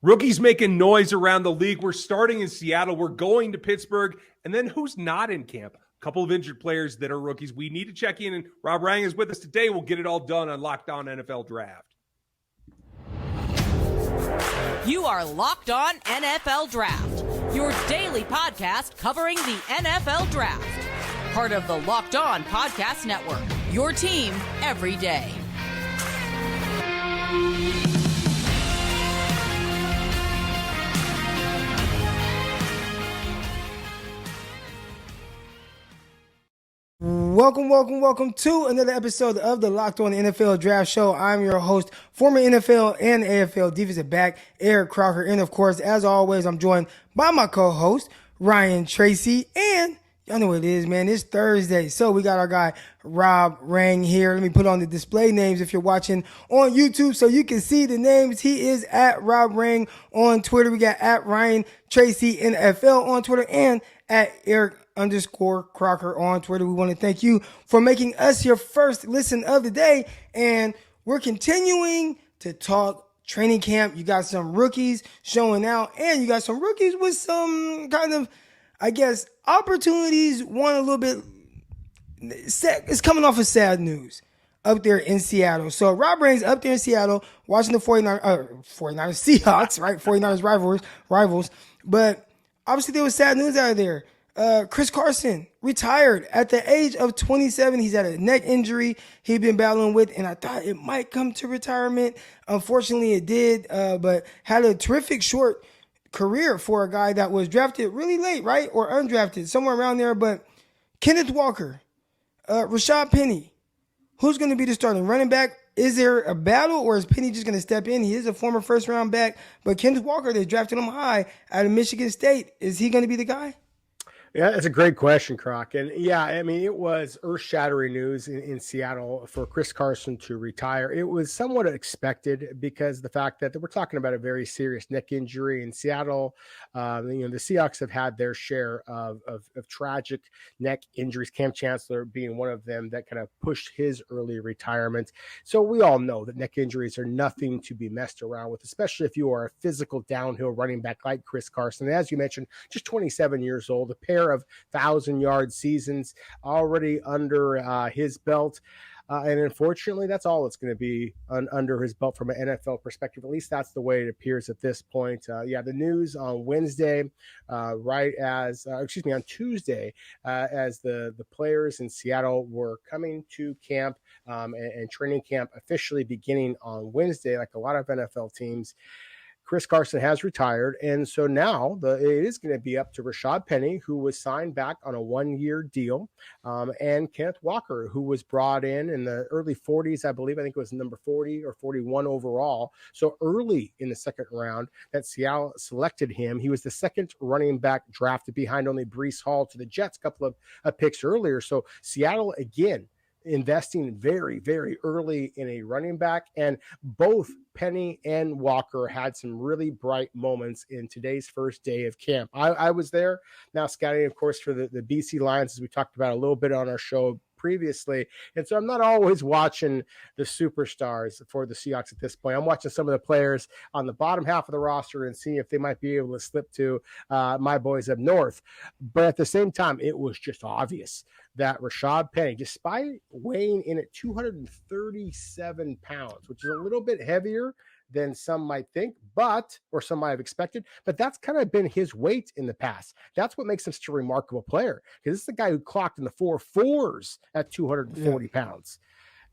Rookies making noise around the league. We're starting in Seattle. We're going to Pittsburgh. And then who's not in camp? A couple of injured players that are rookies. We need to check in. And Rob Rang is with us today. We'll get it all done on Locked On NFL Draft. You are Locked On NFL Draft, your daily podcast covering the NFL Draft. Part of the Locked On Podcast Network, your team every day. Welcome to another episode of the Locked On NFL Draft Show. I'm your host, former NFL and AFL defensive back, Eric Crocker. And of course, as always, I'm joined by my co-host, Ryan Tracy. And y'all know what it is, man. It's Thursday. So we got our guy, Rob Rang here. Let me put on the display names if you're watching on YouTube so you can see the names. He is at Rob Rang on Twitter. We got at Ryan Tracy NFL on Twitter and at Eric_Crocker on Twitter. We want to thank you for making us your first listen of the day. And we're continuing to talk training camp. You got some rookies showing out, and you got some rookies with some kind of, I guess, opportunities. One a little bit sad. It's coming off of sad news up there in Seattle. So Rob Rang's up there in Seattle watching the 49ers Seahawks, right? 49ers rivals. But obviously there was sad news out of there. Chris Carson retired at the age of 27. He's had a neck injury he'd been battling with, and I thought it might come to retirement. Unfortunately, it did, but had a terrific short career for a guy that was drafted really late, right? Or undrafted, somewhere around there. But Kenneth Walker, Rashad Penny, who's going to be the starting running back? Is there a battle, or is Penny just going to step in? He is a former first-round back, but Kenneth Walker, they drafted him high out of Michigan State. Is he going to be the guy? Yeah, that's a great question, Croc. And yeah, I mean, it was earth-shattering news in Seattle for Chris Carson to retire. It was somewhat expected because the fact that we're talking about a very serious neck injury in Seattle. The Seahawks have had their share of tragic neck injuries, Cam Chancellor being one of them that kind of pushed his early retirement. So we all know that neck injuries are nothing to be messed around with, especially if you are a physical downhill running back like Chris Carson. And as you mentioned, just 27 years old, a pair of 1,000-yard seasons already under his belt. And unfortunately, that's all it's going to be under his belt from an NFL perspective. At least that's the way it appears at this point. The news on Wednesday, on Tuesday, as the players in Seattle were coming to camp and training camp officially beginning on Wednesday, like a lot of NFL teams, Chris Carson has retired, and so now it is going to be up to Rashad Penny, who was signed back on a one-year deal, and Kenneth Walker, who was brought in the early 40s, I believe. I think it was number 40 or 41 overall. So early in the second round that Seattle selected him. He was the second running back drafted behind only Breece Hall to the Jets a couple of picks earlier. So Seattle, again, investing very, very early in a running back, and both Penny and Walker had some really bright moments in today's first day of camp. I was there now scouting, of course, for the BC Lions, as we talked about a little bit on our show previously. And so I'm not always watching the superstars for the Seahawks at this point. I'm watching some of the players on the bottom half of the roster and seeing if they might be able to slip to my boys up north. But at the same time, it was just obvious that Rashad Penny, despite weighing in at 237 pounds, which is a little bit heavier than some might think, or some might have expected, but that's kind of been his weight in the past. That's what makes him such a remarkable player, because this is the guy who clocked in the 4.4s at 240 pounds.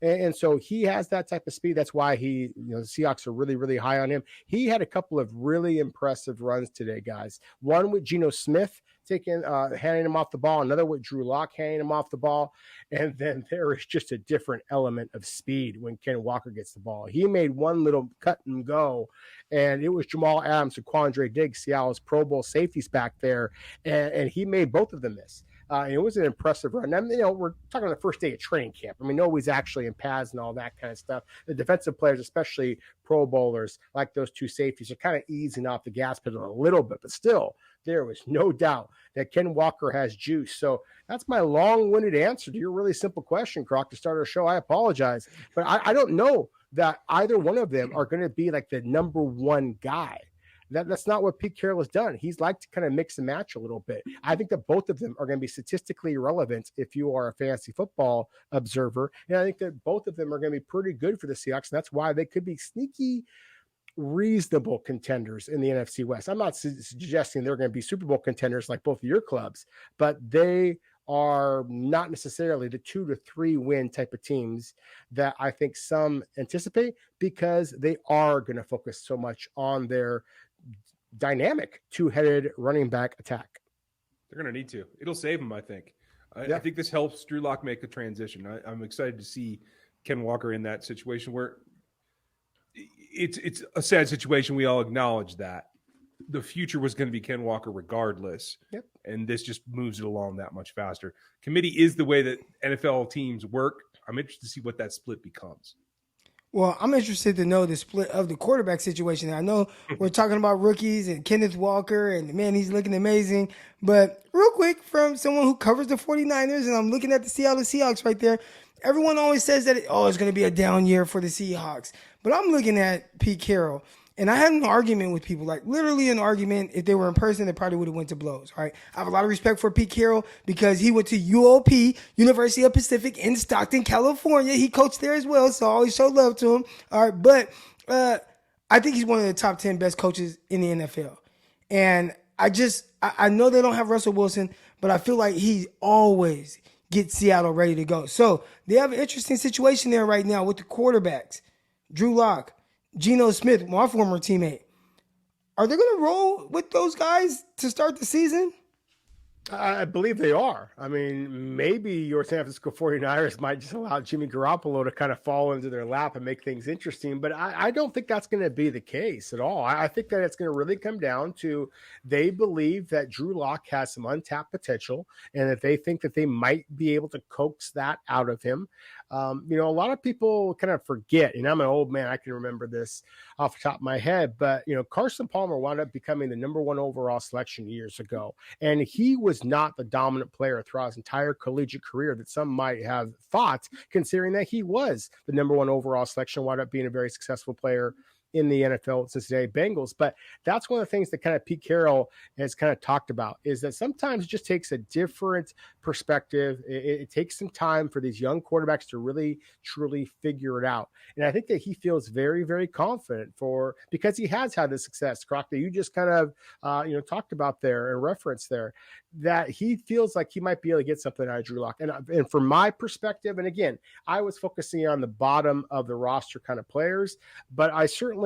And so he has that type of speed. That's why the Seahawks are really, really high on him. He had a couple of really impressive runs today, guys. One with Geno Smith handing him off the ball, another with Drew Lock handing him off the ball. And then there is just a different element of speed when Ken Walker gets the ball. He made one little cut and go, and it was Jamal Adams and Quandre Diggs, Seattle's Pro Bowl safeties back there, and he made both of them miss. And it was an impressive run. And, we're talking on the first day of training camp. I mean, nobody's actually in pads and all that kind of stuff. The defensive players, especially Pro Bowlers, like those two safeties, are kind of easing off the gas pedal a little bit. But still, there was no doubt that Ken Walker has juice. So that's my long-winded answer to your really simple question, Croc, to start our show. I apologize. But I don't know that either one of them are going to be like the number one guy. That's not what Pete Carroll has done. He's liked to kind of mix and match a little bit. I think that both of them are going to be statistically relevant if you are a fantasy football observer. And I think that both of them are going to be pretty good for the Seahawks. And that's why they could be sneaky, reasonable contenders in the NFC West. I'm not suggesting they're going to be Super Bowl contenders like both of your clubs, but they are not necessarily the 2 to 3 win type of teams that I think some anticipate, because they are going to focus so much on their dynamic 2-headed running back attack. They're going to need to. It'll save them, I think. I think this helps Drew Lock make the transition. I'm excited to see Ken Walker in that situation where it's a sad situation. We all acknowledge that. The future was going to be Ken Walker regardless. Yep. And this just moves it along that much faster. Committee is the way that NFL teams work. I'm interested to see what that split becomes. Well, I'm interested to know the split of the quarterback situation. I know we're talking about rookies and Kenneth Walker, and man, he's looking amazing. But real quick, from someone who covers the 49ers, and I'm looking at the Seattle Seahawks right there, everyone always says that, it's going to be a down year for the Seahawks. But I'm looking at Pete Carroll. And I had an argument with people, like literally an argument. If they were in person, they probably would have went to blows, right? I have a lot of respect for Pete Carroll because he went to UOP, University of Pacific in Stockton, California. He coached there as well, so I always show love to him. All right, but I think he's one of the top 10 best coaches in the NFL. And I know they don't have Russell Wilson, but I feel like he always gets Seattle ready to go. So they have an interesting situation there right now with the quarterbacks. Drew Lock, Geno Smith, my former teammate. Are they going to roll with those guys to start the season? I believe they are. I mean, maybe your San Francisco 49ers might just allow Jimmy Garoppolo to kind of fall into their lap and make things interesting, but I don't think that's going to be the case at all. I think that it's going to really come down to they believe that Drew Lock has some untapped potential and that they think that they might be able to coax that out of him. A lot of people kind of forget, and I'm an old man, I can remember this off the top of my head, but, Carson Palmer wound up becoming the number 1 overall selection years ago, and he was not the dominant player throughout his entire collegiate career that some might have thought, considering that he was the number 1 overall selection, wound up being a very successful player in the NFL with Cincinnati Bengals. But that's one of the things that kind of Pete Carroll has kind of talked about, is that sometimes it just takes a different perspective. It takes some time for these young quarterbacks to really, truly figure it out. And I think that he feels very, very confident because he has had the success, Crocker, you just kind of, talked about there and referenced there, that he feels like he might be able to get something out of Drew Lock. And from my perspective, and again, I was focusing on the bottom of the roster kind of players, but I certainly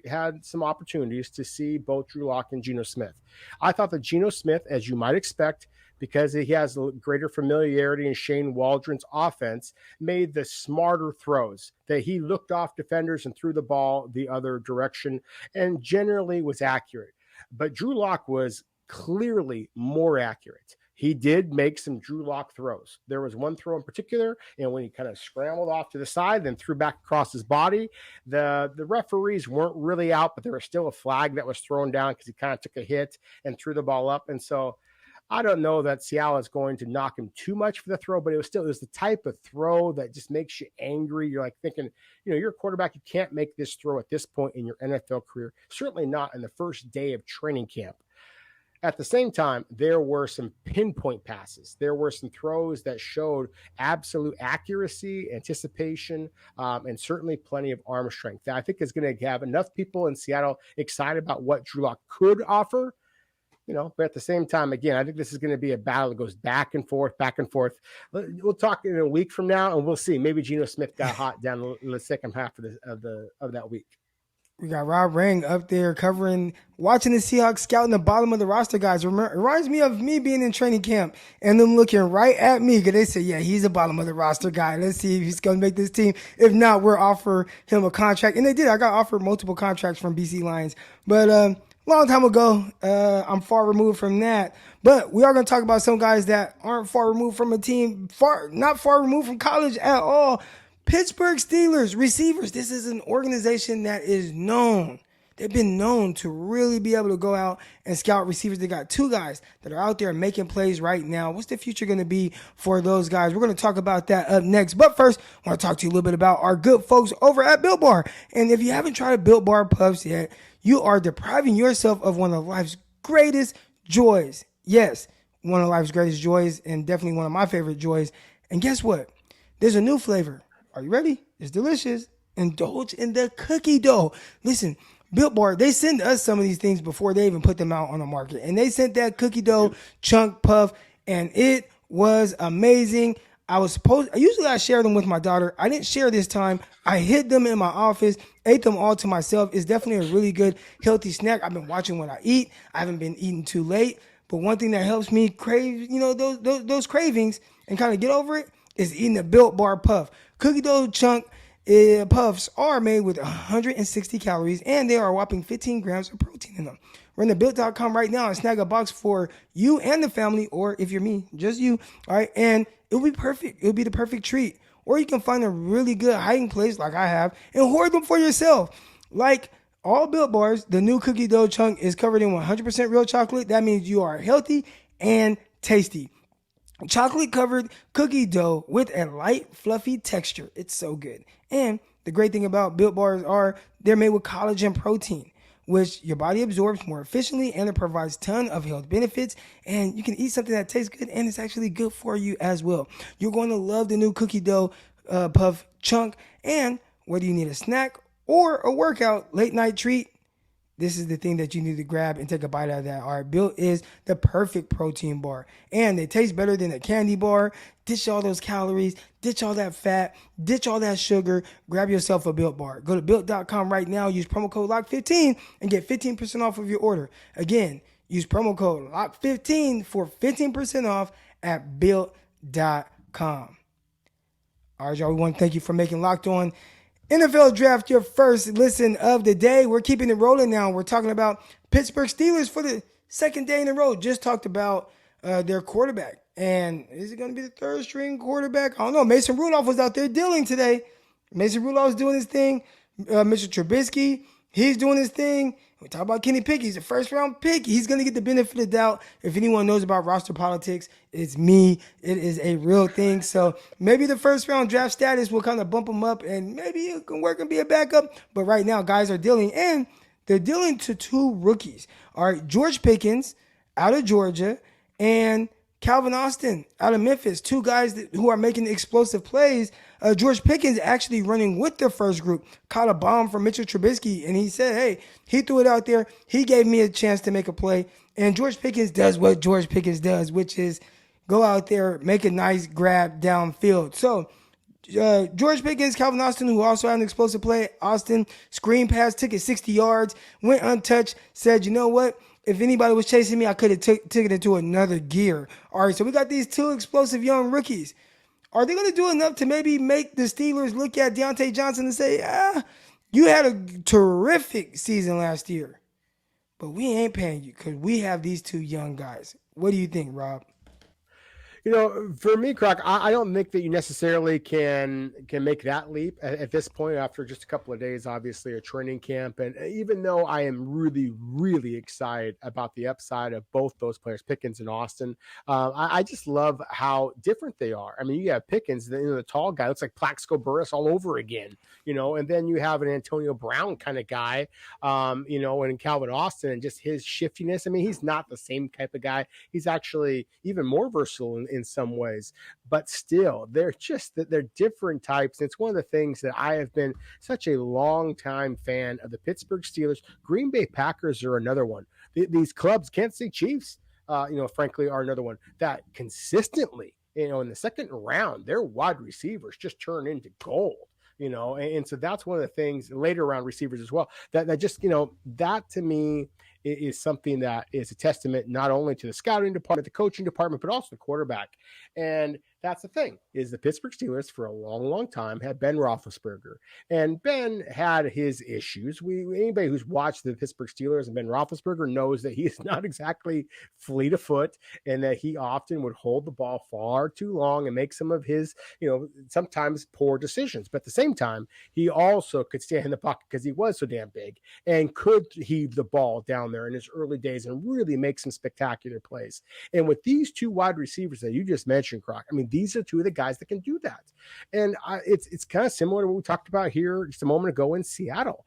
had some opportunities to see both Drew Lock and Geno Smith. I thought that Geno Smith, as you might expect, because he has a greater familiarity in Shane Waldron's offense, made the smarter throws, that he looked off defenders and threw the ball the other direction and generally was accurate. But Drew Lock was clearly more accurate. He did make some Drew Lock throws. There was one throw in particular, and when he kind of scrambled off to the side, then threw back across his body, the referees weren't really out, but there was still a flag that was thrown down because he kind of took a hit and threw the ball up. And so I don't know that Seattle is going to knock him too much for the throw, but it was the type of throw that just makes you angry. You're like thinking, you're a quarterback. You can't make this throw at this point in your NFL career, certainly not in the first day of training camp. At the same time, there were some pinpoint passes. There were some throws that showed absolute accuracy, anticipation, and certainly plenty of arm strength that I think is going to have enough people in Seattle excited about what Drew Lock could offer. But at the same time, again, I think this is going to be a battle that goes back and forth, back and forth. We'll talk in a week from now, and we'll see. Maybe Geno Smith got hot down in the second half of that week. We got Rob Rang up there watching the Seahawks scouting the bottom of the roster guys. It reminds me of me being in training camp and them looking right at me because they say, yeah, he's a bottom of the roster guy. Let's see if he's going to make this team. If not, we'll offer him a contract. And they did. I got offered multiple contracts from BC Lions. But long time ago, I'm far removed from that. But we are going to talk about some guys that aren't far removed from a team, not far removed from college at all. Pittsburgh Steelers receivers. This is an organization that is known they've been known to really be able to go out and scout receivers. They got 2 guys that are out there making plays right now. What's the future going to be for those guys? We're going to talk about that up next. But first, I want to talk to you a little bit about our good folks over at Built Bar. And if you haven't tried Built Bar Puffs yet, you are depriving yourself of one of life's greatest joys. Yes, one of life's greatest joys, and definitely one of my favorite joys. And guess what? There's a new flavor. Are you ready? It's delicious. Indulge in the cookie dough. Listen, Built Bar, they send us some of these things before they even put them out on the market. And they sent that cookie dough chunk puff, and it was amazing. Usually I share them with my daughter. I didn't share this time. I hid them in my office, ate them all to myself. It's definitely a really good, healthy snack. I've been watching what I eat. I haven't been eating too late. But one thing that helps me crave, those cravings and kind of get over it is eating a Built Bar puff. Cookie dough chunk puffs are made with 160 calories, and they are a whopping 15 grams of protein in them. Run to Built.com right now and snag a box for you and the family, or if you're me, just you. All right, and it'll be perfect. It'll be the perfect treat. Or you can find a really good hiding place like I have and hoard them for yourself. Like all Built Bars, the new cookie dough chunk is covered in 100% real chocolate. That means you are healthy and tasty. Chocolate covered cookie dough with a light, fluffy texture. It's so good. And the great thing about Built Bars are they're made with collagen protein, which your body absorbs more efficiently, and it provides a ton of health benefits. And you can eat something that tastes good, and it's actually good for you as well. You're going to love the new cookie dough puff chunk. And whether you need a snack or a workout late night treat, this is the thing that you need to grab and take a bite out of that. All right, Built is the perfect protein bar. And they taste better than a candy bar. Ditch all those calories. Ditch all that fat. Ditch all that sugar. Grab yourself a Built bar. Go to Built.com right now. Use promo code LOCK15 and get 15% off of your order. Again, use promo code LOCK15 for 15% off at Built.com. All right, y'all. We want to thank you for making Locked On NFL Draft your first listen of the day. We're keeping it rolling now. We're talking about Pittsburgh Steelers for the second day in a row. Just talked about their quarterback. And is it going to be the third string quarterback? I don't know. Mason Rudolph was out there dealing today. Mason Rudolph's doing his thing. Mr. Trubisky, he's doing his thing. We talk about Kenny Pickens. He's a first-round pick. He's going to get the benefit of the doubt. If anyone knows about roster politics, it's me. It is a real thing. So maybe the first-round draft status will kind of bump him up, and maybe it can work and be a backup. But right now, guys are dealing, and they're dealing to 2 rookies. All right, George Pickens out of Georgia and Calvin Austin out of Memphis, 2 guys who are making explosive plays. George Pickens actually running with the first group, caught a bomb from Mitchell Trubisky, and he said, hey, he threw it out there. He gave me a chance to make a play. And George Pickens does what George Pickens does, which is go out there, make a nice grab downfield. So George Pickens, Calvin Austin, who also had an explosive play. Austin, screen pass, took it 60 yards, went untouched, said, you know what? If anybody was chasing me, I could have taken it into another gear. All right, so we got these 2 explosive young rookies. Are they going to do enough to maybe make the Steelers look at Deontay Johnson and say, you had a terrific season last year, but we ain't paying you because we have these 2 young guys? What do you think, Rob? For me, Croc, I don't think that you necessarily can make that leap at this point after just a couple of days, obviously, a training camp. And even though I am really, really excited about the upside of both those players, Pickens and Austin, I just love how different they are. I mean, you have Pickens, the tall guy, looks like Plaxico Burress all over again, and then you have an Antonio Brown kind of guy, and Calvin Austin and just his shiftiness. I mean, he's not the same type of guy. He's actually even more versatile in some ways, but still they're different types. It's one of the things that I have been such a long time fan of. The Pittsburgh Steelers, Green Bay Packers are another one. These clubs, Kansas City Chiefs, frankly, are another one that consistently, in the second round, their wide receivers just turn into gold. And so that's one of the things, later round receivers as well, that just, that to me is something that is a testament not only to the scouting department, the coaching department, but also the quarterback. And that's the thing, is the Pittsburgh Steelers for a long, long time had Ben Roethlisberger. And Ben had his issues. Anybody who's watched the Pittsburgh Steelers and Ben Roethlisberger knows that he is not exactly fleet of foot, and that he often would hold the ball far too long and make some of his, sometimes poor decisions. But at the same time, he also could stand in the pocket because he was so damn big and could heave the ball down there in his early days and really make some spectacular plays. And with these two wide receivers that you just mentioned, Croc, I mean, these are two of the guys that can do that. And it's kind of similar to what we talked about here just a moment ago in Seattle.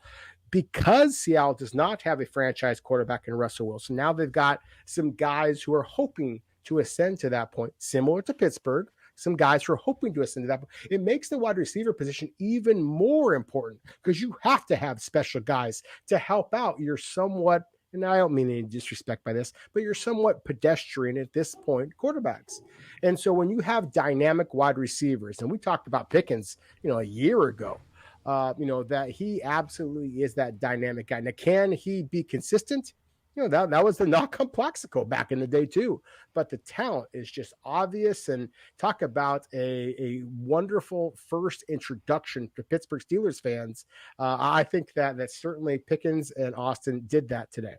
Because Seattle does not have a franchise quarterback in Russell Wilson, now they've got some guys who are hoping to ascend to that point, similar to Pittsburgh, some guys who are hoping to ascend to that point. It makes the wide receiver position even more important because you have to have special guys to help out your somewhat, and I don't mean any disrespect by this, but you're somewhat pedestrian at this point quarterbacks. And so when you have dynamic wide receivers, and we talked about Pickens, a year ago, that he absolutely is that dynamic guy. Now, can he be consistent? That was the knock on Plaxico back in the day too. But the talent is just obvious, and talk about a wonderful first introduction to Pittsburgh Steelers fans. I think that certainly Pickens and Austin did that today.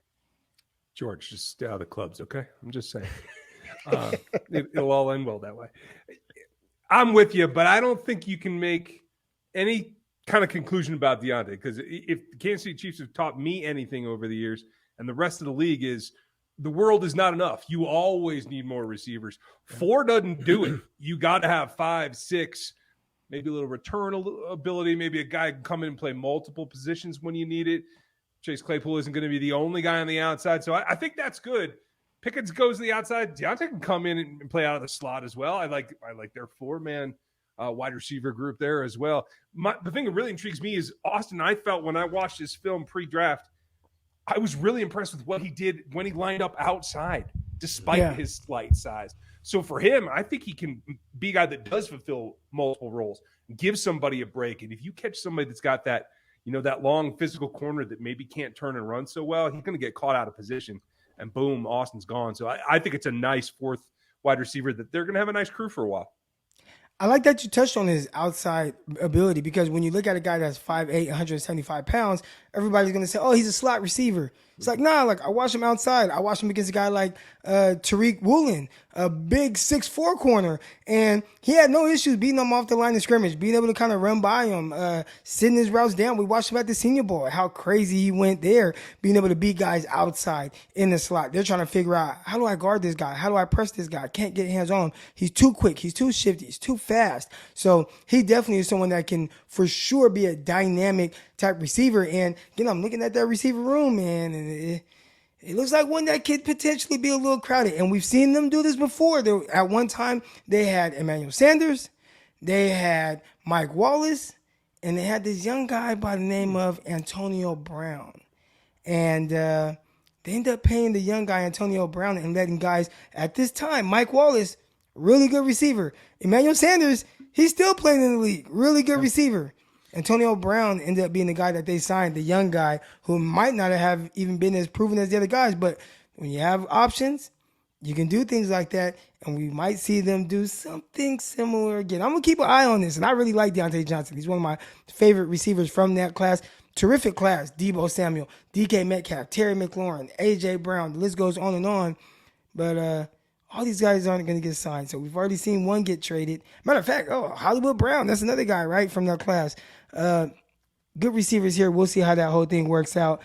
George, just stay out of the clubs, okay? I'm just saying. It'll all end well that way. I'm with you, but I don't think you can make any kind of conclusion about Deontay, because if the Kansas City Chiefs have taught me anything over the years, and the rest of the league, is the world is not enough. You always need more receivers. 4 doesn't do it. You got to have 5, 6, maybe a little return ability. Maybe a guy can come in and play multiple positions when you need it. Chase Claypool isn't going to be the only guy on the outside. So I think that's good. Pickens goes to the outside. Deontay can come in and play out of the slot as well. I like their 4-man wide receiver group there as well. The thing that really intrigues me is Austin. I felt when I watched his film pre-draft, I was really impressed with what he did when he lined up outside, despite his slight size. So for him, I think he can be a guy that does fulfill multiple roles, give somebody a break. And if you catch somebody that's got that, that long physical corner that maybe can't turn and run so well, he's going to get caught out of position, and boom, Austin's gone. So I think it's a nice 4th wide receiver that they're going to have a nice crew for a while. I like that you touched on his outside ability, because when you look at a guy that's 5'8", 175 pounds, everybody's going to say, oh, he's a slot receiver. It's like, nah, I watch him outside. I watch him against a guy like Tariq Woolen, a big 6'4" corner, and he had no issues beating him off the line of scrimmage, being able to kind of run by him, sitting his routes down. We watched him at the Senior Bowl, how crazy he went there, being able to beat guys outside in the slot. They're trying to figure out, how do I guard this guy? How do I press this guy? Can't get hands on him. He's too quick. He's too shifty. He's too fast. So he definitely is someone that can for sure be a dynamic type receiver. And I'm looking at that receiver room, man, and it looks like one that could potentially be a little crowded. And we've seen them do this before. At one time, they had Emmanuel Sanders, they had Mike Wallace, and they had this young guy by the name of Antonio Brown. And they ended up paying the young guy Antonio Brown and letting guys at this time, Mike Wallace, really good receiver. Emmanuel Sanders, he's still playing in the league, really good receiver. Antonio Brown ended up being the guy that they signed, the young guy who might not have even been as proven as the other guys. But when you have options, you can do things like that, and we might see them do something similar again. I'm going to keep an eye on this, and I really like Deontay Johnson. He's one of my favorite receivers from that class. Terrific class. Deebo Samuel, DK Metcalf, Terry McLaurin, A.J. Brown. The list goes on and on. But all these guys aren't going to get signed. So we've already seen one get traded. Matter of fact, Hollywood Brown, that's another guy, right, from that class. Good receivers here. We'll see how that whole thing works out.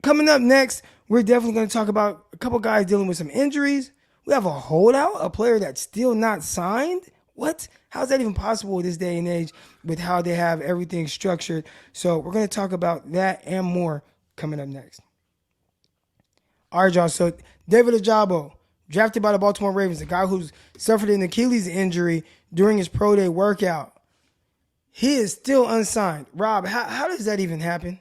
Coming up next, we're definitely going to talk about a couple guys dealing with some injuries. We have a holdout, a player that's still not signed. What? How's that even possible this day and age with how they have everything structured? So we're going to talk about that and more coming up next. All right, y'all. So David Ojabo, drafted by the Baltimore Ravens, a guy who's suffered an Achilles injury during his pro day workout. He is still unsigned. Rob, how does that even happen?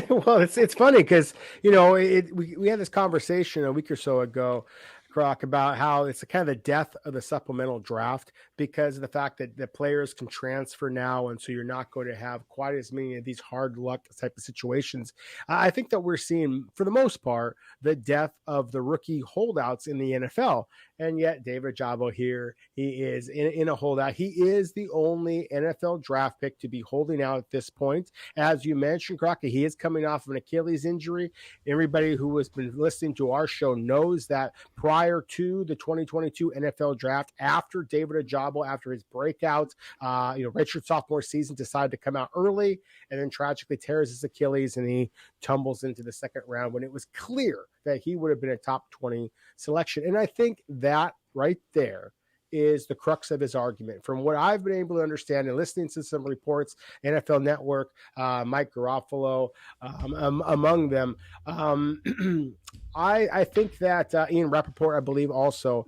Well, it's funny because, we had this conversation a week or so ago, Croc, about how it's kind of the death of the supplemental draft. because of the fact that the players can transfer now. And so you're not going to have quite as many of these hard luck type of situations. I think that we're seeing, for the most part, the death of the rookie holdouts in the NFL. And yet David Ojabo here, he is in a holdout. He is the only NFL draft pick to be holding out at this point. As you mentioned, Crocker, he is coming off of an Achilles injury. Everybody who has been listening to our show knows that prior to the 2022 NFL draft, after David Ojabo, after his breakout, redshirt sophomore season, decided to come out early and then tragically tears his Achilles and he tumbles into the second round when it was clear that he would have been a top 20 selection. And I think that right there is the crux of his argument. From what I've been able to understand and listening to some reports, NFL Network, Mike Garofalo, among them, I think that Ian Rappaport, I believe also,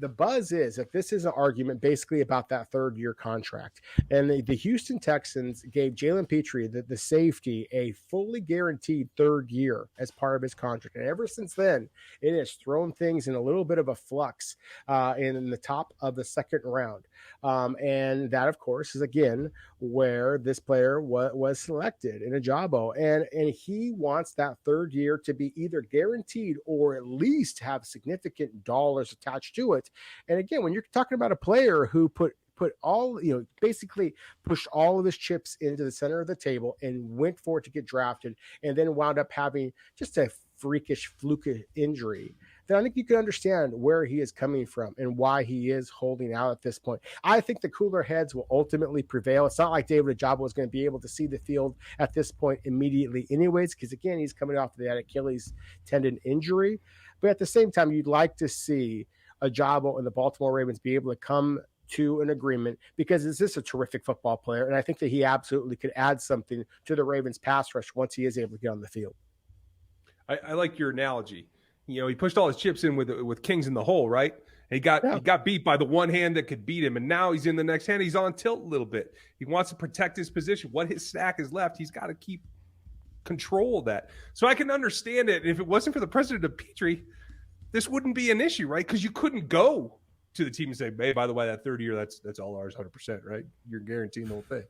the buzz is that this is an argument basically about that third-year contract. And the Houston Texans gave Jalen Petrie, the safety, a fully guaranteed third year as part of his contract. And ever since then, it has thrown things in a little bit of a flux in the top of the second round. And that, of course, is, again, where this player was selected in Ojabo. And he wants that third year to be either guaranteed or at least have significant dollars attached to it. And again, when you're talking about a player who put all, basically pushed all of his chips into the center of the table and went for it to get drafted and then wound up having just a freakish fluke injury, then I think you can understand where he is coming from and why he is holding out at this point. I think the cooler heads will ultimately prevail. It's not like David Ojabo is going to be able to see the field at this point immediately anyways, because again, he's coming off of that Achilles tendon injury. But at the same time, you'd like to see Ojabo and the Baltimore Ravens be able to come to an agreement, because this is a terrific football player. And I think that he absolutely could add something to the Ravens pass rush once he is able to get on the field. I like your analogy. He pushed all his chips in with Kings in the hole, right? He got beat by the one hand that could beat him, and now he's in the next hand. He's on tilt a little bit. He wants to protect his position. What his stack is left, he's got to keep control of that. So I can understand it. If it wasn't for the president of Petrie, this wouldn't be an issue, right? Because you couldn't go to the team and say, hey, by the way, that third year, that's all ours 100%, right? You're guaranteeing the whole thing.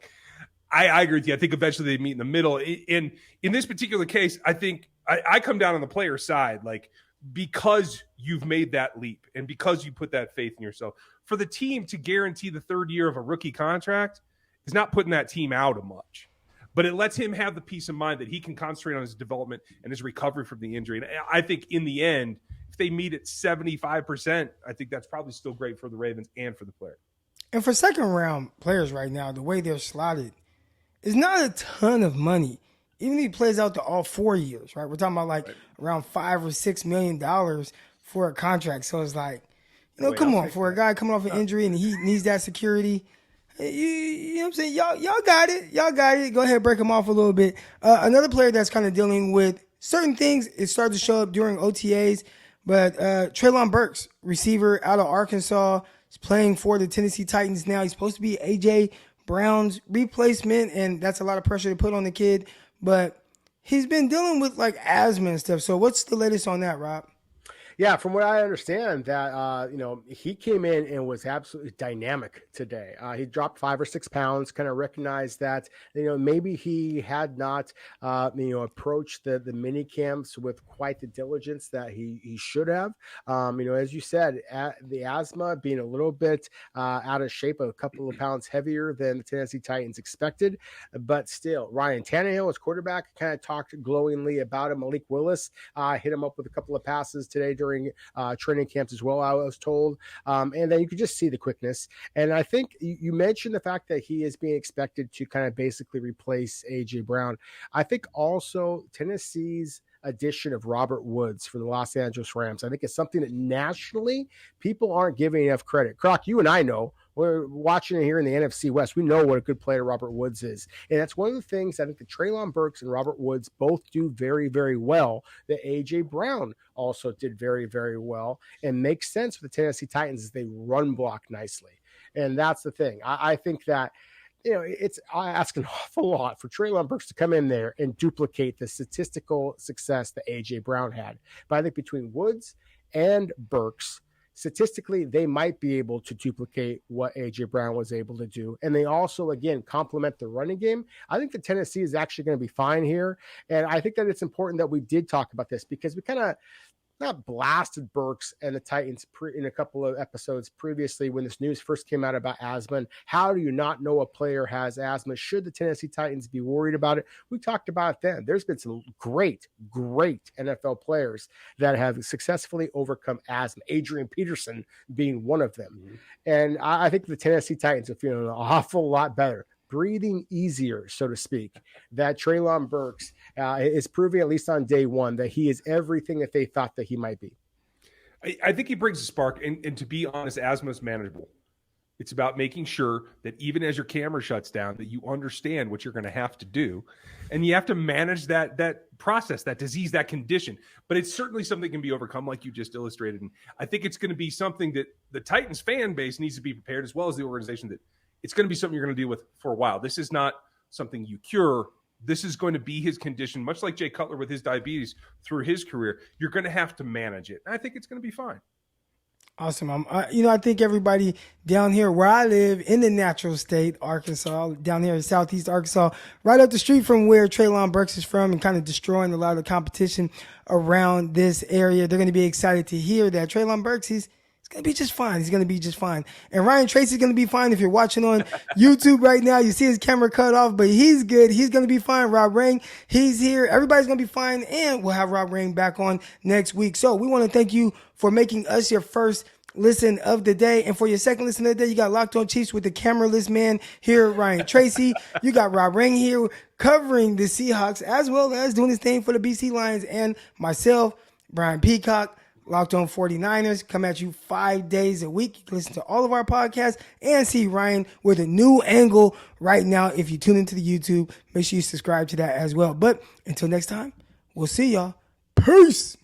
I agree with you. I think eventually they meet in the middle. In this particular case, I think I come down on the player side, like, because you've made that leap and because you put that faith in yourself. For the team to guarantee the third year of a rookie contract is not putting that team out a much. But it lets him have the peace of mind that he can concentrate on his development and his recovery from the injury. And I think in the end, if they meet at 75%, I think that's probably still great for the Ravens and for the player. And for second round players right now, the way they're slotted is not a ton of money. Even if he plays out to all 4 years, right? We're talking about around $5 or $6 million for a contract. So it's like, come on, for a guy coming off an injury and he needs that security. You know what I'm saying? Y'all got it. Y'all got it. Go ahead, break him off a little bit. Another player that's kind of dealing with certain things, it started to show up during OTAs, but Treylon Burks, receiver out of Arkansas, is playing for the Tennessee Titans now. He's supposed to be A.J. Brown's replacement, and that's a lot of pressure to put on the kid. But he's been dealing with asthma and stuff. So what's the latest on that, Rob? Yeah, from what I understand, that he came in and was absolutely dynamic today. He dropped 5 or 6 pounds. Kind of recognized that maybe he had not approached the mini camps with quite the diligence that he should have. As you said, the asthma being a little bit out of shape, a couple of pounds heavier than the Tennessee Titans expected, but still, Ryan Tannehill, his quarterback, kind of talked glowingly about him. Malik Willis hit him up with a couple of passes today during training camps as well, I was told. And then you could just see the quickness. And I think you mentioned the fact that he is being expected to kind of basically replace A.J. Brown. I think also Tennessee's addition of Robert Woods for the Los Angeles Rams, I think it's something that nationally people aren't giving enough credit. Croc, you and I know. We're watching it here in the NFC West. We know what a good player Robert Woods is. And that's one of the things I think that Treylon Burks and Robert Woods both do very, very well, that A.J. Brown also did very, very well, and makes sense for the Tennessee Titans as they run block nicely. And that's the thing. I think that I ask an awful lot for Treylon Burks to come in there and duplicate the statistical success that A.J. Brown had. But I think between Woods and Burks, statistically, they might be able to duplicate what A.J. Brown was able to do. And they also, again, complement the running game. I think the Tennessee is actually going to be fine here. And I think that it's important that we did talk about this because we kind of not blasted Burks and the Titans in a couple of episodes previously when this news first came out about asthma. And how do you not know a player has asthma? Should the Tennessee Titans be worried about it? We talked about it then. There's been some great NFL players that have successfully overcome asthma. Adrian Peterson being one of them. Mm-hmm. And I think the Tennessee Titans are feeling an awful lot better, breathing easier, so to speak, that Treylon Burks is proving, at least on day one, that he is everything that they thought that he might be. I think he brings a spark, and to be honest, asthma is manageable. It's about making sure that even as your camera shuts down, that you understand what you're going to have to do, and you have to manage that process, that disease, that condition. But it's certainly something that can be overcome, like you just illustrated. And I think it's going to be something that the Titans fan base needs to be prepared, as well as the organization, that it's going to be something you're going to deal with for a while. This is not something you cure. This is going to be his condition, much like Jay Cutler with his diabetes through his career. You're going to have to manage it. And I think it's going to be fine. Awesome. I think everybody down here where I live in the natural state, Arkansas, down here in Southeast Arkansas, right up the street from where Treylon Burks is from and kind of destroying a lot of the competition around this area, they're going to be excited to hear that Treylon Burks, he's going to be just fine. He's going to be just fine. And Ryan Tracy's going to be fine. If you're watching on YouTube right now, you see his camera cut off, but he's good. He's going to be fine. Rob Rang, he's here. Everybody's going to be fine. And we'll have Rob Rang back on next week. So we want to thank you for making us your first listen of the day. And for your second listen of the day, you got Locked On Chiefs with the cameraless man here, Ryan Tracy. You got Rob Rang here covering the Seahawks as well as doing his thing for the BC Lions, and myself, Brian Peacock. Locked On 49ers, come at you 5 days a week. You can listen to all of our podcasts and see Ryan with a new angle right now. If you tune into the YouTube, make sure you subscribe to that as well. But until next time, we'll see y'all. Peace.